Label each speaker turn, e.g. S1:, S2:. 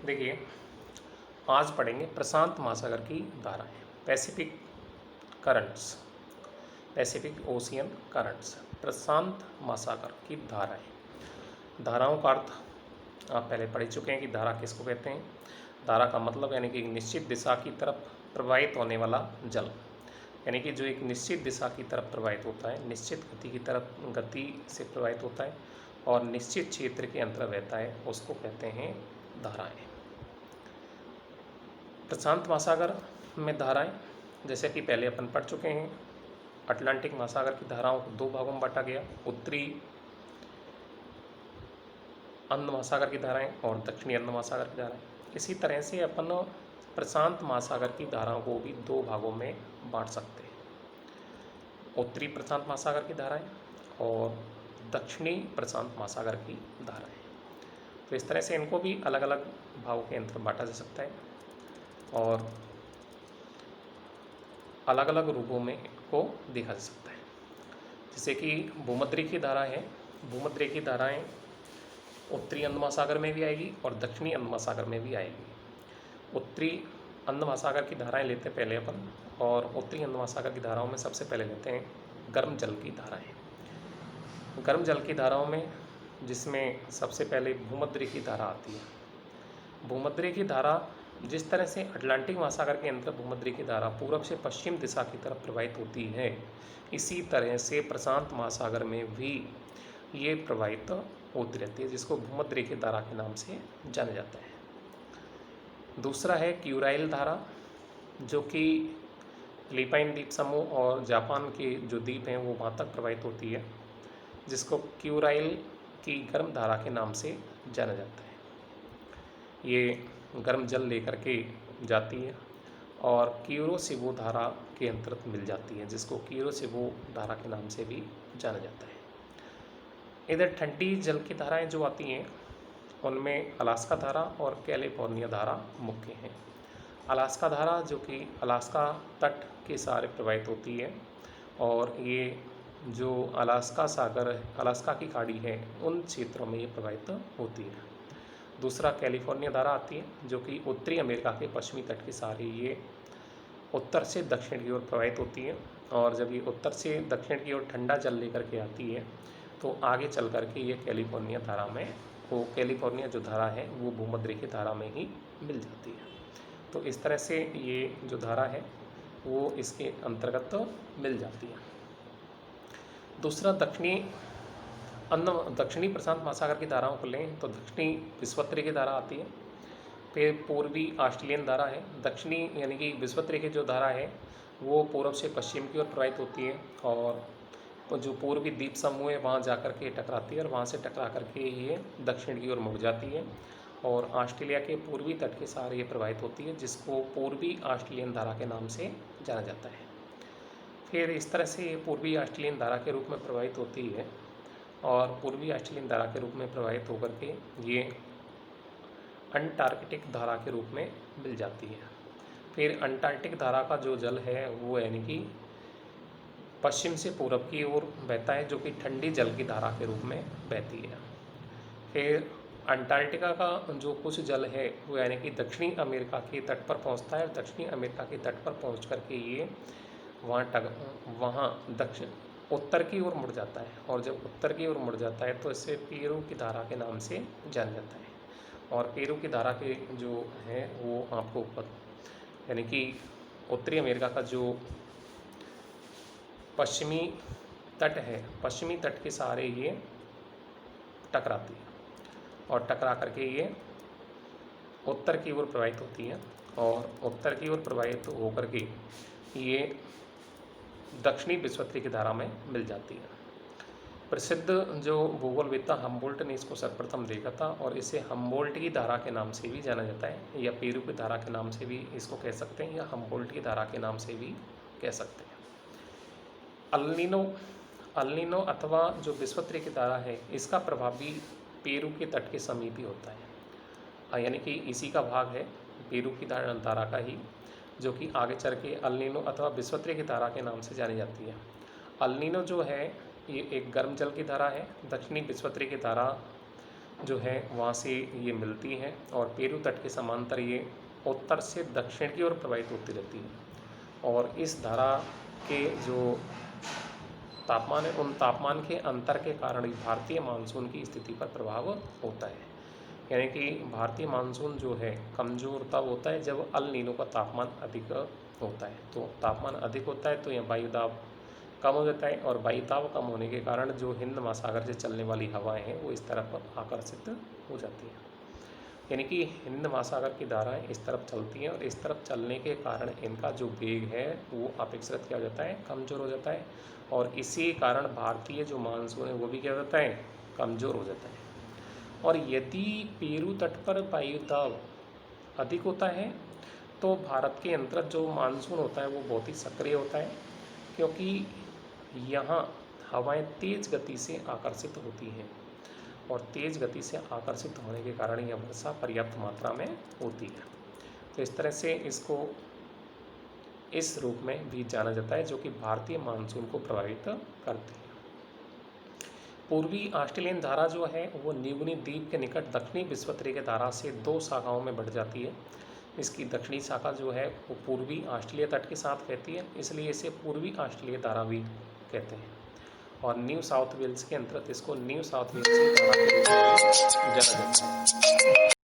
S1: देखिए, आज पढ़ेंगे प्रशांत महासागर की धाराएं, Pacific currents, Pacific ocean currents, प्रशांत महासागर की धाराएं। धाराओं का अर्थ आप पहले पढ़ चुके हैं कि धारा किसको कहते हैं। धारा का मतलब यानी कि एक निश्चित दिशा की तरफ प्रवाहित होने वाला जल, यानी कि जो एक निश्चित दिशा की तरफ प्रवाहित होता है, निश्चित गति की तरफ गति से प्रवाहित होता है और निश्चित क्षेत्र के अंतर रहता है, उसको कहते हैं धाराएं। प्रशांत महासागर में धाराएं, जैसे कि पहले अपन पढ़ चुके हैं, अटलांटिक महासागर की धाराओं को दो भागों में बांटा गया, उत्तरी अंध महासागर की धाराएं और दक्षिणी अंध महासागर की धाराएं। इसी तरह से अपन प्रशांत महासागर की धाराओं को भी दो भागों में बांट सकते हैं, उत्तरी प्रशांत महासागर की धाराएं और दक्षिणी प्रशांत महासागर की धाराएं। तो इस तरह से इनको भी अलग अलग भागों के अंतर बांटा जा सकता है और अलग अलग रूपों में इनको देखा जा सकता है। जैसे कि भूमध्यरेखीय धारा है, भूमध्यरेखीय धाराएं उत्तरी अंध महासागर में भी आएगी और दक्षिणी अंध महासागर में भी आएगी। उत्तरी अंध महासागर की धाराएं लेते हैं पहले अपन, और उत्तरी अंध महासागर की धाराओं में सबसे पहले लेते हैं गर्म जल की धाराएं। गर्म जल की धाराओं में जिसमें सबसे पहले भूमध्यरेखीय धारा आती है। भूमध्यरेखीय धारा जिस तरह से अटलांटिक महासागर के अंदर भूमध्यरेखीय धारा पूर्व से पश्चिम दिशा की तरफ प्रवाहित होती है, इसी तरह से प्रशांत महासागर में भी ये प्रवाहित होती रहती है, जिसको भूमध्यरेखीय धारा के नाम से जाना जाता है। दूसरा है क्यूराइल धारा, जो कि फिलीपाइन द्वीप समूह और जापान के जो द्वीप हैं वो वहाँ तक प्रवाहित होती है, जिसको क्यूराइल की गर्म धारा के नाम से जाना जाता है। ये गर्म जल लेकर के जाती है और क्यूरोसिवो धारा के अंतर्गत मिल जाती है, जिसको क्यूरोसिवो धारा के नाम से भी जाना जाता है। इधर ठंडी जल की धाराएं जो आती हैं उनमें अलास्का धारा और कैलिफोर्निया धारा मुख्य हैं। अलास्का धारा जो कि अलास्का तट के सहारे प्रवाहित होती है और ये जो अलास्का सागर, अलास्का की खाड़ी है, उन क्षेत्रों में ये प्रवाहित होती है। दूसरा कैलिफोर्निया धारा आती है, जो कि उत्तरी अमेरिका के पश्चिमी तट के सहारे ये उत्तर से दक्षिण की ओर प्रवाहित होती है, और जब ये उत्तर से दक्षिण की ओर ठंडा जल लेकर के आती है तो आगे चल कर के ये कैलिफोर्निया धारा में, वो कैलिफोर्निया जो धारा है वो भूमध्यरेखीय धारा में ही मिल जाती है। तो इस तरह से ये जो धारा है वो इसके अंतर्गत मिल जाती है। दूसरा दक्षिणी प्रशांत महासागर की धाराओं को लें तो दक्षिणी विषुवत्तरेखीय धारा आती है, फिर पूर्वी ऑस्ट्रेलियन धारा है। दक्षिणी यानी कि विषुवत्तरेखीय जो धारा है वो पूर्व से पश्चिम की ओर प्रवाहित होती है और जो पूर्वी द्वीप समूह है वहाँ जा कर के टकराती है और वहाँ से टकरा करके ये दक्षिण की ओर मुड़ जाती है और ऑस्ट्रेलिया के पूर्वी तट के सहारे ये प्रवाहित होती है, जिसको पूर्वी ऑस्ट्रेलियन धारा के नाम से जाना जाता है। फिर इस तरह से ये पूर्वी ऑस्ट्रेलियन धारा के रूप में प्रवाहित होती है और पूर्वी ऑस्ट्रेलियन धारा के रूप में प्रवाहित होकर के ये अंटार्कटिक धारा के रूप में मिल जाती है। फिर अंटार्कटिक धारा का जो जल है वो यानी कि पश्चिम से पूर्व की ओर बहता है, जो कि ठंडी जल की धारा के रूप में बहती है। फिर अंटार्कटिका का जो कुछ जल है वो यानी कि दक्षिणी अमेरिका के तट पर पहुंचता है और दक्षिणी अमेरिका के तट पर पहुंच करके ये वहाँ दक्षिण उत्तर की ओर मुड़ जाता है, और जब उत्तर की ओर मुड़ जाता है तो इसे पेरू की धारा के नाम से जाना जाता है। और पेरू की धारा के जो है वो आपको यानी कि उत्तरी अमेरिका का जो पश्चिमी तट है, पश्चिमी तट के सहारे ये टकराती है और टकरा करके ये उत्तर की ओर प्रवाहित होती है और उत्तर की ओर प्रवाहित होकर के ये दक्षिणी विषुवत्तरेखीय धारा में मिल जाती है। प्रसिद्ध जो भूगोलवेत्ता हम्बोल्ट ने इसको सर्वप्रथम देखा था और इसे हम्बोल्ट की धारा के नाम से भी जाना जाता है, या पेरू की धारा के नाम से भी इसको कह सकते हैं, या हम्बोल्ट की धारा के नाम से भी कह सकते हैं। अल्निनो अथवा जो विषुवत्तरेखीय धारा है इसका प्रभाव भी पेरू के तट के समीप ही होता है, यानी कि इसी का भाग है पेरू की धारा का ही, जो कि आगे चल के अल्निनो अथवा विषुवत्तरेखीय धारा के नाम से जानी जाती है। अल्निनो जो है ये एक गर्म जल की धारा है। दक्षिणी विषुवत्तरेखीय धारा जो है वहाँ से ये मिलती है और पेरू तट के समांतर ये उत्तर से दक्षिण की ओर प्रवाहित होती रहती है। और इस धारा के जो तापमान है, उन तापमान के अंतर के कारण ही भारतीय मानसून की स्थिति पर प्रभाव होता है। यानी कि भारतीय मानसून जो है कमज़ोर तब होता है जब अल नीनो का तापमान अधिक होता है। तो तापमान अधिक होता है तो यहाँ वायुदाब कम हो जाता है, और वायुदाब कम होने के कारण जो हिंद महासागर से चलने वाली हवाएं हैं वो इस तरफ आकर्षित हो जाती हैं। यानी कि हिंद महासागर की धाराएं इस तरफ चलती हैं, और इस तरफ चलने के कारण इनका जो वेग है वो अपेक्षाकृत क्या हो जाता है, कमज़ोर हो जाता है। और इसी कारण भारतीय जो मानसून है वो भी क्या हो जाता है, कमज़ोर हो जाता है। और यदि पेरू तट पर वायुदाब अधिक होता है तो भारत के अंतर्गत जो मानसून होता है वो बहुत ही सक्रिय होता है, क्योंकि यहाँ हवाएं तेज़ गति से आकर्षित होती हैं, और तेज़ गति से आकर्षित होने के कारण यह वर्षा पर्याप्त मात्रा में होती है। तो इस तरह से इसको इस रूप में भी जाना जाता है, जो कि भारतीय मानसून को प्रभावित करती है। पूर्वी ऑस्ट्रेलियन धारा जो है वो न्यूगिनी द्वीप के निकट दक्षिणी विश्वतरीय धारा से 2 शाखाओं में बढ़ जाती है। इसकी दक्षिणी शाखा जो है वो पूर्वी ऑस्ट्रेलिया तट के साथ बहती है, इसलिए इसे पूर्वी ऑस्ट्रेलिया धारा भी कहते हैं। और न्यू साउथ वेल्स के अंतर्गत इसको न्यू साउथ वेल्स की धारा के रूप में जाना जाता है।